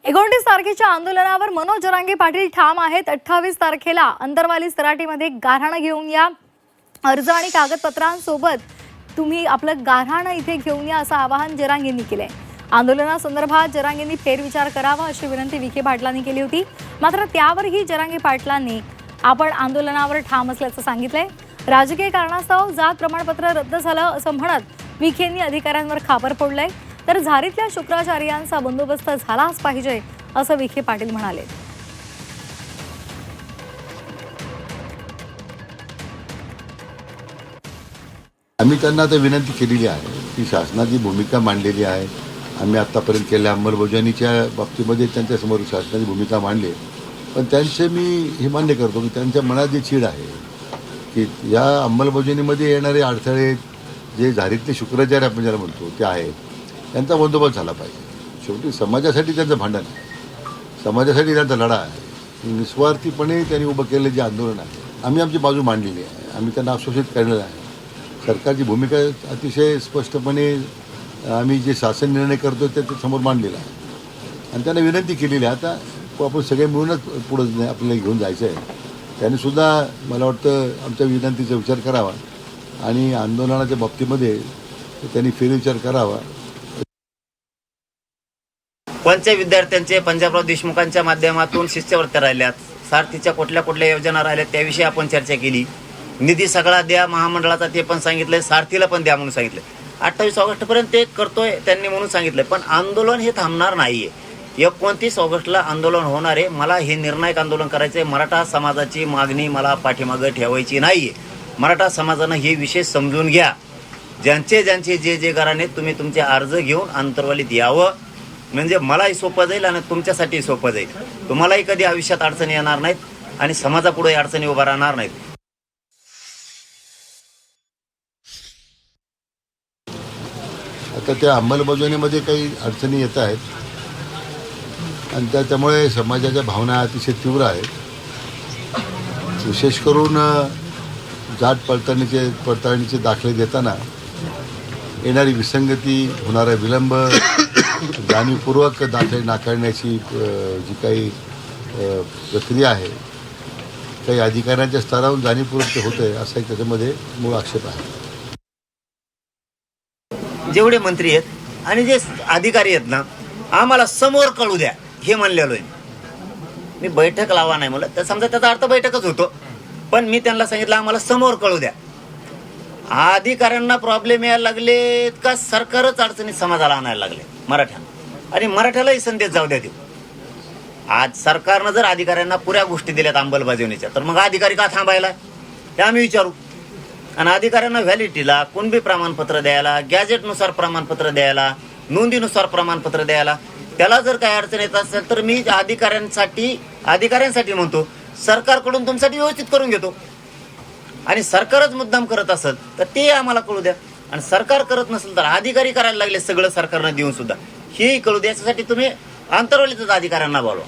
29 तारखेच्या आंदोलनावर मनोज जरांगे पाटील ठाम आहेत। 28 तारखेला अंतरवाली सराटीमध्ये गाऱ्हाण घेऊन या। अर्ज आणि कागदपत्रांसोबत तुम्ही आपलं गाऱ्हाण इथे घेऊन या असं आवाहन जरांगेंनी केलंय। आंदोलनासंदर्भात जरांगेंनी फेरविचार करावा अशी विनंती विखे पाटलांनी केली होती। मात्र त्यावरही जरांगे पाटलांनी आपण आंदोलनावर ठाम असल्याचं सांगितलंय। राजकीय कारणास्तव जात प्रमाणपत्र रद्द झालं असं म्हणत विखेंनी अधिकाऱ्यांवर खापर फोडलंय। तर झारीतल्या शुक्राचार्यांचा बंदोबस्त झालाच पाहिजे असं विखे पाटील म्हणाले। आम्ही त्यांना आता विनंती केलेली आहे की शासनाची भूमिका मांडलेली आहे। आम्ही आतापर्यंत केलेल्या अंमलबजावणीच्या बाबतीमध्ये त्यांच्यासमोर शासनाची भूमिका मांडली, पण त्यांचे मी हे मान्य करतो की त्यांच्या मनात जी चीड आहे की या अंमलबजावणीमध्ये येणारे अडथळे जे झारीतले शुक्राचार्य आपण ज्याला म्हणतो ते आहेत, त्यांचा बंदोबस्त झाला पाहिजे। शेवटी समाजासाठी त्यांचं भांडण आहे, समाजासाठी त्यांचा लढा आहे। निस्वार्थीपणे त्यांनी उभं केलेलं जे आंदोलन आहे, आम्ही आमची बाजू मांडलेली आहे। आम्ही त्यांना आश्वासित केलेलं आहे। सरकारची भूमिका अतिशय स्पष्टपणे आम्ही जे शासन निर्णय करतो ते समोर मांडलेला आहे आणि त्यांना विनंती केलेली आहे। आता आपण सगळे मिळूनच पुढे आपल्याला घेऊन जायचं आहे। त्यांनीसुद्धा मला वाटतं आमच्या विनंतीचा विचार करावा आणि आंदोलनाच्या बाबतीमध्ये त्यांनी फेरविचार करावा। कोणत्या विद्यार्थ्यांचे पंजाबराव देशमुखांच्या माध्यमातून शिष्यवृत्त्या राहिल्यात, सारथीच्या कुठल्या योजना राहिल्यात त्याविषयी आपण चर्चा केली। निधी सगळा द्या महामंडळाचा ते पण सांगितलंय, सारथीला पण द्या म्हणून सांगितलंय। 28 ऑगस्टपर्यंत ते करतोय त्यांनी म्हणून सांगितलंय, पण आंदोलन हे थांबणार नाहीये। 29 ऑगस्टला आंदोलन होणार आहे। मला हे निर्णायक आंदोलन करायचं आहे। मराठा समाजाची मागणी मला पाठीमागं ठेवायची नाहीये। मराठा समाजानं हे विषय समजून घ्या। ज्यांचे जे घराणे तुम्ही तुमचे अर्ज घेऊन अंतरवालीत यावं, म्हणजे मलाही सोपं जाईल आणि तुमच्यासाठी सोपं जाईल। तुम्हालाही कधी आयुष्यात अडचणी येणार नाहीत आणि समाजापुढे अडचणी उभा राहणार नाहीत। आता त्या अंमलबजावणीमध्ये काही अडचणी येत आहेत आणि त्यामुळे समाजाच्या भावना अतिशय तीव्र आहेत। विशेष करून जात पडताळणीचे दाखले देताना येणारी विसंगती, होणारा विलंब, जाणीवपूर्वक दाखले नाकारण्याची जी काही प्रक्रिया आहे, काही अधिकाऱ्यांच्या स्तरावरून जाणीवपूर्वक ते होतं आहे असा एक त्याच्यामध्ये मूळ आक्षेप आहे। जेवढे मंत्री आहेत आणि जे अधिकारी आहेत ना, आम्हाला समोर कळू द्या हे म्हणलेलो आहे। मी बैठक लावा नाही म्हणलं तर समजा त्याचा अर्थ बैठकच होतो, पण मी त्यांना सांगितलं आम्हाला समोर कळू द्या। अधिकाऱ्यांना प्रॉब्लेम यायला लागले का सरकारच अडचणीत समाजाला आणायला लागले मराठ्यांना, आणि मराठ्यालाही संदेश जाऊ द्या देऊ। आज सरकारनं जर अधिकाऱ्यांना पुऱ्या गोष्टी दिल्यात अंमलबजावणीच्या, तर मग अधिकारी का थांबायला हे आम्ही विचारू। आणि अधिकाऱ्यांना व्हॅलिडिटीला कुणबी प्रमाणपत्र द्यायला, गॅजेटनुसार प्रमाणपत्र द्यायला, नोंदीनुसार प्रमाणपत्र द्यायला, त्याला जर काही अडचण येत असेल तर मी अधिकाऱ्यांसाठी म्हणतो सरकारकडून तुमच्यासाठी व्यवस्थित करून घेतो। आणि सरकारच मुद्दाम करत असेल तर ते आम्हाला कळू द्या, आणि सरकार करत नसेल तर अधिकारी करायला लागले सगळं सरकारनं देऊन सुद्धा हेही कळू द्या। याच्यासाठी तुम्ही अंतरवालीतच अधिकाऱ्यांना बोलवा।